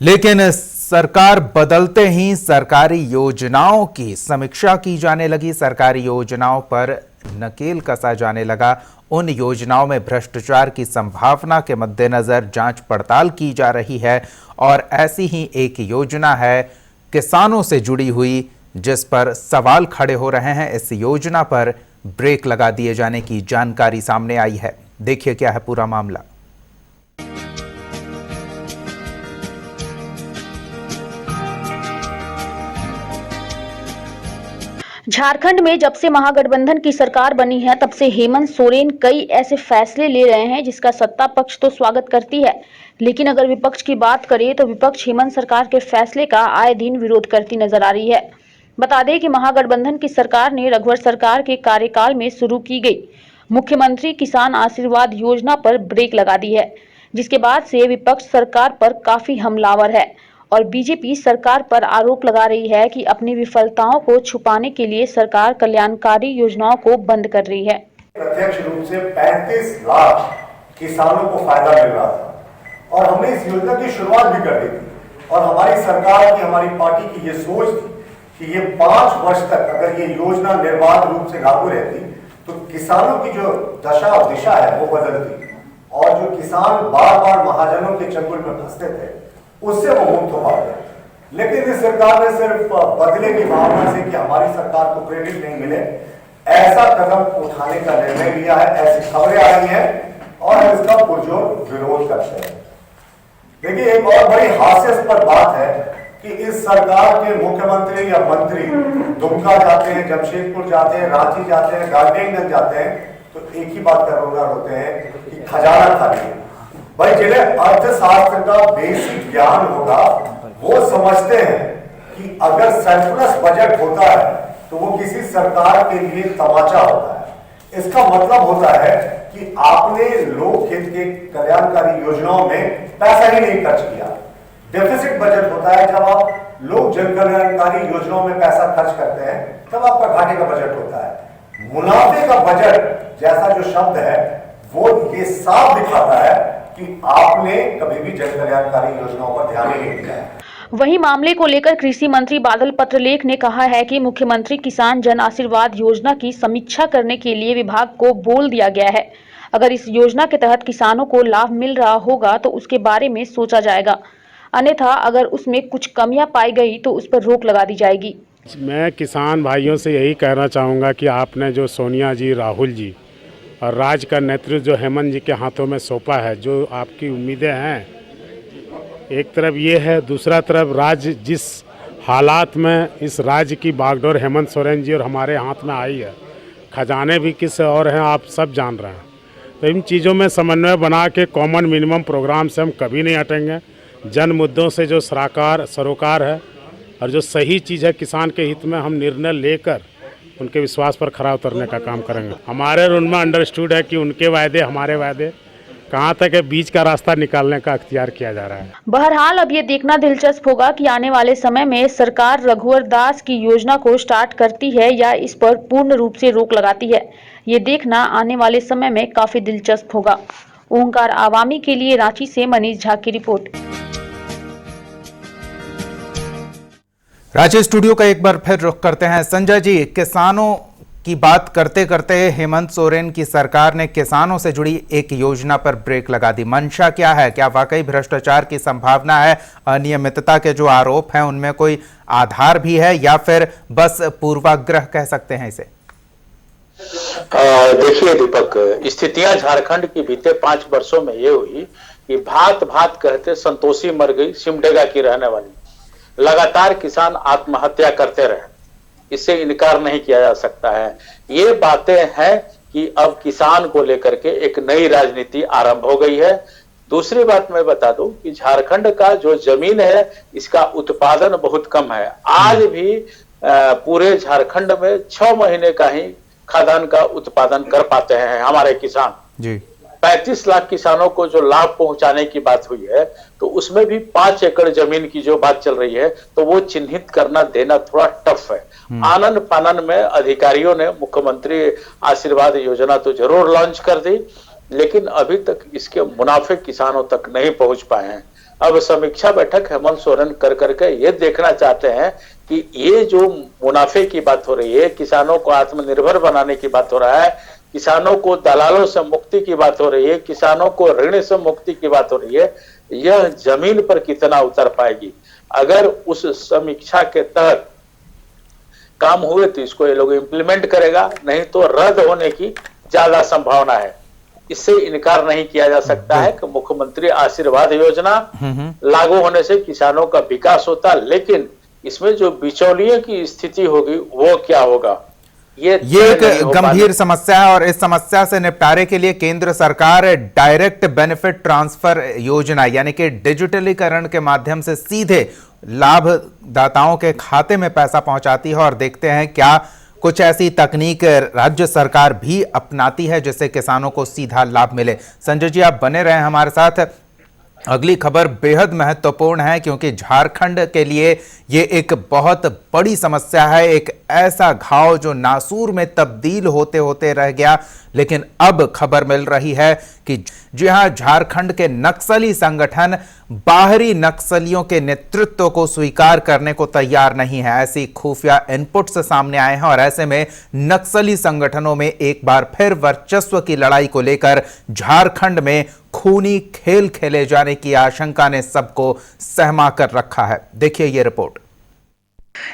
लेकिन सरकार बदलते ही सरकारी योजनाओं की समीक्षा की जाने लगी। सरकारी योजनाओं पर नकेल कसा जाने लगा। उन योजनाओं में भ्रष्टाचार की संभावना के मद्देनजर जांच पड़ताल की जा रही है और ऐसी ही एक योजना है किसानों से जुड़ी हुई, जिस पर सवाल खड़े हो रहे हैं। इस योजना पर ब्रेक लगा दिए जाने की जानकारी सामने आई है। देखिए क्या है पूरा मामला। झारखंड में जब से महागठबंधन की सरकार बनी है तब से हेमंत सोरेन कई ऐसे फैसले ले रहे हैं जिसका सत्ता पक्ष तो स्वागत करती है, लेकिन अगर विपक्ष की बात करें तो विपक्ष हेमंत सरकार के फैसले का आए दिन विरोध करती नजर आ रही है। बता दें कि महागठबंधन की सरकार ने रघुवर सरकार के कार्यकाल में शुरू की गई मुख्यमंत्री किसान आशीर्वाद योजना पर ब्रेक लगा दी है, जिसके बाद से विपक्ष सरकार पर काफी हमलावर है और बीजेपी सरकार पर आरोप लगा रही है कि अपनी विफलताओं को छुपाने के लिए सरकार कल्याणकारी योजनाओं को बंद कर रही है। प्रत्यक्ष रूप से 35 लाख किसानों को फायदा मिल रहा था और हमने इस योजना की शुरुआत भी कर दी थी और हमारी सरकार की, हमारी पार्टी की ये सोच थी कि ये 5 वर्ष तक अगर ये योजना निर्बाध रूप से लागू रहती तो किसानों की जो दशा और दिशा है वो बदलती और जो किसान बार बार महाजनों के चंगुल में फंसते थे उससे वो मुक्त हो पाते। लेकिन इस सरकार ने सिर्फ बदले की भावना से कि हमारी सरकार को क्रेडिट नहीं मिले, ऐसा कदम उठाने का निर्णय लिया है। ऐसी खबरें आ रही हैं और हम इसका पुरजोर विरोध करते हैं। देखिए, एक और बड़ी हास्यास्पद बात है कि इस सरकार के मुख्यमंत्री या मंत्री दुमका जाते हैं, जमशेदपुर जाते हैं, रांची जाते हैं, गांधीगंज जाते हैं तो एक ही बात कर रोजगार होते हैं कि खजाना खाली है। भाई, जिन्हें अर्थशास्त्र का बेसिक ज्ञान होगा वो समझते हैं कि अगर सरप्लस बजट होता है तो वो किसी सरकार के लिए तमाचा होता है। इसका मतलब होता है कि आपने लोक हित के कल्याणकारी योजनाओं में पैसा ही नहीं खर्च किया। डेफिसिट बजट होता है जब आप लोक जन कल्याणकारी योजनाओं में पैसा खर्च करते हैं, तब आपका घाटे का बजट होता है। मुनाफे का बजट जैसा जो शब्द है वो ये साफ दिखाता है कि आपने कभी भी जन कल्याणकारी योजनाओं पर ध्यान ही नहीं दिया है। वहीं मामले को लेकर कृषि मंत्री बादल पत्रलेख ने कहा है कि मुख्यमंत्री किसान जन आशीर्वाद योजना की समीक्षा करने के लिए विभाग को बोल दिया गया है। अगर इस योजना के तहत किसानों को लाभ मिल रहा होगा तो उसके बारे में सोचा जाएगा, अन्यथा अगर उसमें कुछ कमियां पाई गई तो उस पर रोक लगा दी जाएगी। मैं किसान भाइयों से यही कहना चाहूँगा कि आपने जो सोनिया जी, राहुल जी और राज्य का नेतृत्व जो हेमंत जी के हाथों में सौंपा है, जो आपकी उम्मीदें हैं, एक तरफ ये है, दूसरा तरफ राज्य जिस हालात में इस राज्य की बागडोर हेमंत सोरेन जी और हमारे हाथ में आई है, खजाने भी किस और हैं आप सब जान रहे हैं। तो इन चीज़ों में समन्वय बना के कॉमन मिनिमम प्रोग्राम से हम कभी नहीं हटेंगे। जन मुद्दों से जो सरोकार है और जो सही चीज़ है किसान के हित में, हम निर्णय लेकर उनके विश्वास पर खरा उतरने का काम करेंगे। हमारे उनमें अंडरस्टूड है कि उनके वायदे हमारे वायदे कहाँ तक है, बीच का रास्ता निकालने का अख्तियार किया जा रहा है। बहरहाल अब ये देखना दिलचस्प होगा कि आने वाले समय में सरकार रघुवर दास की योजना को स्टार्ट करती है या इस पर पूर्ण रूप से रोक लगाती है। ये देखना आने वाले समय में काफी दिलचस्प होगा। ओंकार आवामी के लिए रांची से मनीष झा की रिपोर्ट। रांची स्टूडियो का एक बार फिर रुख करते हैं। संजय जी, किसानों की बात करते करते हेमंत सोरेन की सरकार ने किसानों से जुड़ी एक योजना पर ब्रेक लगा दी। मंशा क्या है? क्या वाकई भ्रष्टाचार की संभावना है? अनियमितता के जो आरोप हैं उनमें कोई आधार भी है या फिर बस पूर्वाग्रह कह सकते हैं इसे? देखिए दीपक, स्थितियां झारखंड की बीते 5 वर्षों में ये हुई कि भात भात कहते संतोषी मर गई, सिमडेगा की रहने वाली। लगातार किसान आत्महत्या करते रहे, इससे इनकार नहीं किया जा सकता है। ये बातें हैं कि अब किसान को लेकर के एक नई राजनीति आरंभ हो गई है। दूसरी बात मैं बता दूं कि झारखंड का जो जमीन है इसका उत्पादन बहुत कम है। आज भी पूरे झारखंड में 6 महीने का ही खाद्यान्न का उत्पादन कर पाते हैं हमारे किसान जी। 35 लाख किसानों को जो लाभ पहुंचाने की बात हुई है तो उसमें भी 5 एकड़ जमीन की जो बात चल रही है तो वो चिन्हित करना देना थोड़ा टफ है। आनन फानन में अधिकारियों ने मुख्यमंत्री आशीर्वाद योजना तो जरूर लॉन्च कर दी, लेकिन अभी तक इसके मुनाफे किसानों तक नहीं पहुंच पाए हैं। अब समीक्षा बैठक हेमंत सोरेन कर करके ये देखना चाहते हैं कि ये जो मुनाफे की बात हो रही है, किसानों को आत्मनिर्भर बनाने की बात हो रहा है, किसानों को दलालों से मुक्ति की बात हो रही है, किसानों को ऋण से मुक्ति की बात हो रही है, यह जमीन पर कितना उतर पाएगी। अगर उस समीक्षा के तहत काम हुए तो इसको ये लोग इम्प्लीमेंट करेगा, नहीं तो रद्द होने की ज्यादा संभावना है। इससे इनकार नहीं किया जा सकता है कि मुख्यमंत्री आशीर्वाद योजना लागू होने से किसानों का विकास होता, लेकिन इसमें जो बिचौलियों की स्थिति होगी वो क्या होगा, ये एक गंभीर समस्या है। और इस समस्या से निपटारे के लिए केंद्र सरकार डायरेक्ट बेनिफिट ट्रांसफर योजना यानी कि डिजिटलीकरण के माध्यम से सीधे लाभदाताओं के खाते में पैसा पहुंचाती है। और देखते हैं क्या कुछ ऐसी तकनीक राज्य सरकार भी अपनाती है जिससे किसानों को सीधा लाभ मिले। संजय जी, आप बने रहें हमारे साथ। अगली खबर बेहद महत्वपूर्ण है क्योंकि झारखंड के लिए ये एक बहुत बड़ी समस्या है, एक ऐसा घाव जो नासूर में तब्दील होते होते रह गया। लेकिन अब खबर मिल रही है कि जी हां, झारखंड के नक्सली संगठन बाहरी नक्सलियों के नेतृत्व को स्वीकार करने को तैयार नहीं है। ऐसी खुफिया इनपुट्स सामने आए हैं और ऐसे में नक्सली संगठनों में एक बार फिर वर्चस्व की लड़ाई को लेकर झारखंड में खूनी खेल खेले जाने की आशंका ने सबको सहमा कर रखा है। देखिए ये रिपोर्ट।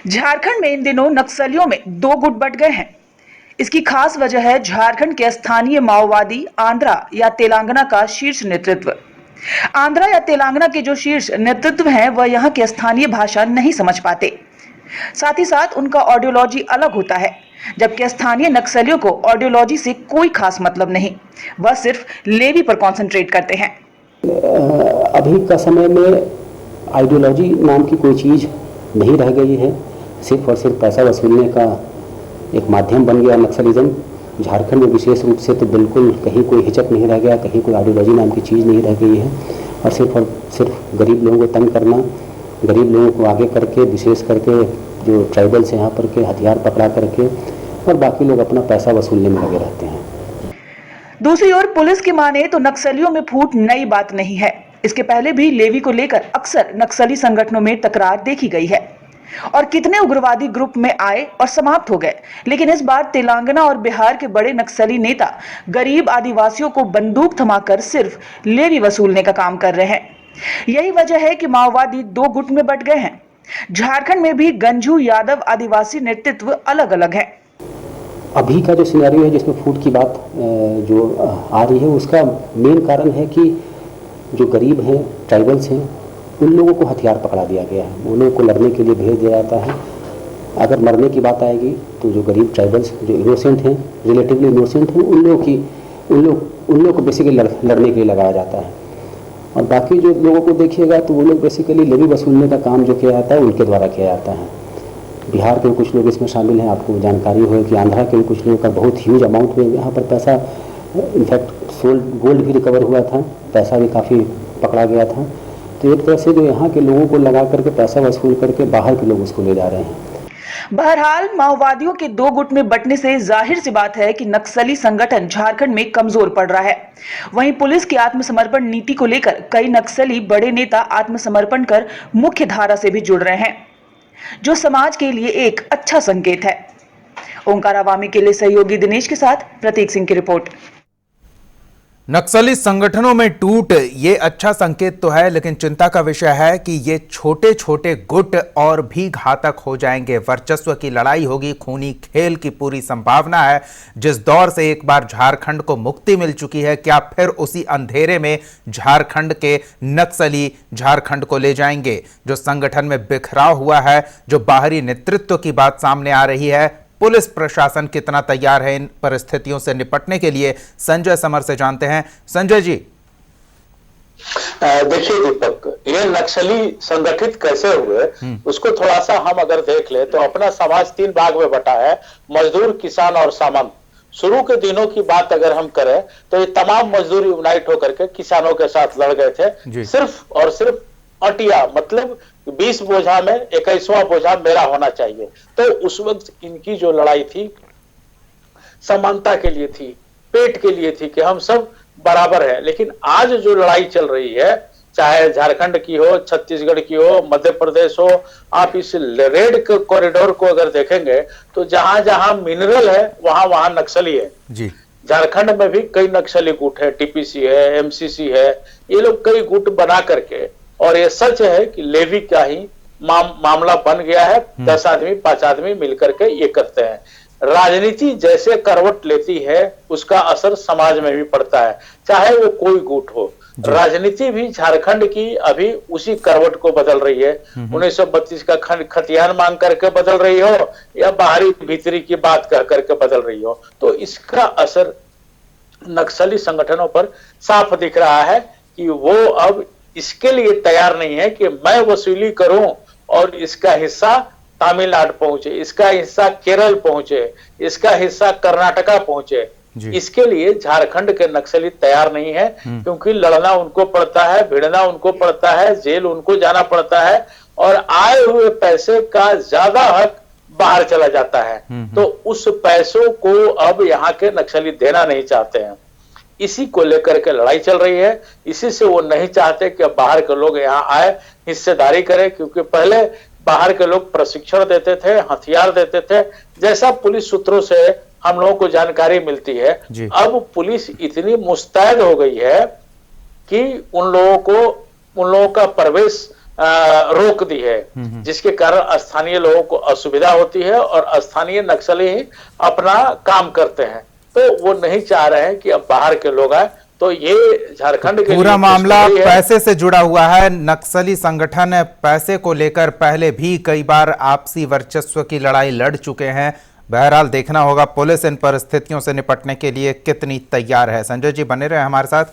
झारखंड में इन दिनों नक्सलियों में दो गुट बंट गए हैं। इसकी खास वजह है झारखंड के स्थानीय माओवादी आंध्रा या तेलंगाना का शीर्ष नेतृत्व। आंध्रा या तेलंगाना के जो शीर्ष नेतृत्व हैं वह यहाँ की स्थानीय भाषा नहीं समझ पाते, साथ ही साथ उनका आइडियोलॉजी अलग होता है, जबकि स्थानीय नक्सलियों को आइडियोलॉजी से कोई खास मतलब नहीं, वह सिर्फ लेवी पर कॉन्सेंट्रेट करते हैं। अभी का समय में आइडियोलॉजी नाम की कोई चीज़ नहीं रह गई है, सिर्फ और सिर्फ पैसा वसूलने का एक माध्यम बन गया नक्सलिज्म। झारखंड में विशेष रूप से तो बिल्कुल कहीं कोई हिचक नहीं रह गया, कहीं कोई आइडियोलॉजी नाम की चीज़ नहीं रह गई है और सिर्फ गरीब लोगों को तंग करना, गरीब लोगों को आगे करके विशेष करके जो ट्राइबल्स हैं यहाँ पर के हथियार पकड़ा करके और बाकी लोग अपना पैसा वसूलने में लगे रहते हैं। दूसरी ओर पुलिस की माने तो नक्सलियों में फूट नई बात नहीं है। इसके पहले भी लेवी को लेकर अक्सर नक्सली संगठनों में तकरार देखी गई है और कितने उग्रवादी ग्रुप में आए और समाप्त हो गए। लेकिन इस बार तेलंगाना और बिहार के बड़े नक्सली नेता गरीब आदिवासियों को बंदूक थमाकर सिर्फ लेवी वसूलने का काम कर रहे हैं। यही वजह है कि माओवादी दो गुट में बंट गए हैं। झारखंड में भी गंजू यादव आदिवासी नेतृत्व अलग अलग है। अभी का जो सिनेरियो है जिसमें फूट की बात जो आ रही है, उसका मेन कारण है कि जो गरीब हैं, ट्राइबल्स हैं, उन लोगों को हथियार पकड़ा दिया गया है, उन लोगों को लड़ने के लिए भेज दिया जाता है। अगर मरने की बात आएगी तो जो गरीब ट्राइबल्स जो इनोसेंट हैं, रिलेटिवली इनोसेंट हैं, उन लोगों को बेसिकली लड़ने के लिए लगाया जाता है। और बाकी जो लोगों को देखिएगा तो वो लोग बेसिकली लेवी वसूलने का काम जो किया जाता है उनके द्वारा किया जाता है। बिहार के कुछ लोग इसमें शामिल हैं, आपको जानकारी हो कि आंध्रा के कुछ लोगों का बहुत ह्यूज अमाउंट में यहाँ पर पैसा, इनफैक्ट गोल्ड भी रिकवर हुआ था, पैसा भी काफ़ी पकड़ा गया था। तो एक तरह से जो यहाँ के लोगों को लगा करके पैसा वसूल करके बाहर के लोग उसको ले जा रहे हैं। बहरहाल माओवादियों के दो गुट में बंटने से जाहिर सी बात है कि नक्सली संगठन झारखंड में कमजोर पड़ रहा है। वहीं पुलिस की आत्मसमर्पण नीति को लेकर कई नक्सली बड़े नेता आत्मसमर्पण कर मुख्य धारा से भी जुड़ रहे हैं, जो समाज के लिए एक अच्छा संकेत है। ओंकार अवामी के लिए सहयोगी दिनेश के साथ प्रतीक सिंह की रिपोर्ट। नक्सली संगठनों में टूट ये अच्छा संकेत तो है, लेकिन चिंता का विषय है कि ये छोटे छोटे गुट और भी घातक हो जाएंगे। वर्चस्व की लड़ाई होगी, खूनी खेल की पूरी संभावना है। जिस दौर से एक बार झारखंड को मुक्ति मिल चुकी है, क्या फिर उसी अंधेरे में झारखंड के नक्सली झारखंड को ले जाएंगे? जो संगठन में बिखराव हुआ है, जो बाहरी नेतृत्व की बात सामने आ रही है, पुलिस प्रशासन कितना तैयार है इन परिस्थितियों से निपटने के लिए? संजय समर से जानते हैं। संजय जी, देखिए दीपक, ये नक्सली संगठित कैसे हुए उसको थोड़ा सा हम अगर देख ले तो अपना समाज तीन भाग में बटा है, मजदूर, किसान और सामंत। शुरू के दिनों की बात अगर हम करें तो ये तमाम मजदूर यूनाइट होकर के किसानों के साथ लड़ गए थे, सिर्फ और सिर्फ अटिया, मतलब 20 बोझा में 21वां बोझा मेरा होना चाहिए। तो उस वक्त इनकी जो लड़ाई थी समानता के लिए थी, पेट के लिए थी कि हम सब बराबर है। लेकिन आज जो लड़ाई चल रही है चाहे झारखंड की हो, छत्तीसगढ़ की हो, मध्य प्रदेश हो, आप इस रेड कॉरिडोर को अगर देखेंगे तो जहां जहां मिनरल है वहां वहां नक्सली है। जी। झारखंड में भी कई नक्सली गुट है, टीपीसी है, एमसीसी है, ये लोग कई गुट बना करके, और ये सच है कि लेवी का ही मामला बन गया है। 10 आदमी 5 आदमी मिलकर के ये करते हैं। राजनीति जैसे करवट लेती है उसका असर समाज में भी पड़ता है, चाहे वो कोई गुट हो। राजनीति भी झारखंड की अभी उसी करवट को बदल रही है। 1932 का खतियान मांग करके बदल रही हो या बाहरी भीतरी की बात कह करके बदल रही हो, तो इसका असर नक्सली संगठनों पर साफ दिख रहा है कि वो अब इसके लिए तैयार नहीं है कि मैं वसूली करूं और इसका हिस्सा तमिलनाडु पहुंचे, इसका हिस्सा केरल पहुंचे, इसका हिस्सा कर्नाटका पहुंचे। इसके लिए झारखंड के नक्सली तैयार नहीं है, क्योंकि लड़ना उनको पड़ता है, भिड़ना उनको पड़ता है, जेल उनको जाना पड़ता है, और आए हुए पैसे का ज्यादा हक बाहर चला जाता है। तो उस पैसों को अब यहाँ के नक्सली देना नहीं चाहते हैं। इसी को लेकर के लड़ाई चल रही है। इसी से वो नहीं चाहते कि अब बाहर के लोग यहाँ आए, हिस्सेदारी करें, क्योंकि पहले बाहर के लोग प्रशिक्षण देते थे, हथियार देते थे, जैसा पुलिस सूत्रों से हम लोगों को जानकारी मिलती है। अब पुलिस इतनी मुस्तैद हो गई है कि उन लोगों का प्रवेश रोक दी है, जिसके कारण स्थानीय लोगों को असुविधा होती है और स्थानीय नक्सली ही अपना काम करते हैं। तो वो नहीं चाह रहे हैं कि अब बाहर के लोग आए। तो ये झारखंड के पूरा मामला पैसे से जुड़ा हुआ है। नक्सली संगठन पैसे को लेकर पहले भी कई बार आपसी वर्चस्व की लड़ाई लड़ चुके हैं। बहरहाल देखना होगा पुलिस इन परिस्थितियों से निपटने के लिए कितनी तैयार है। संजय जी बने रहे हमारे साथ।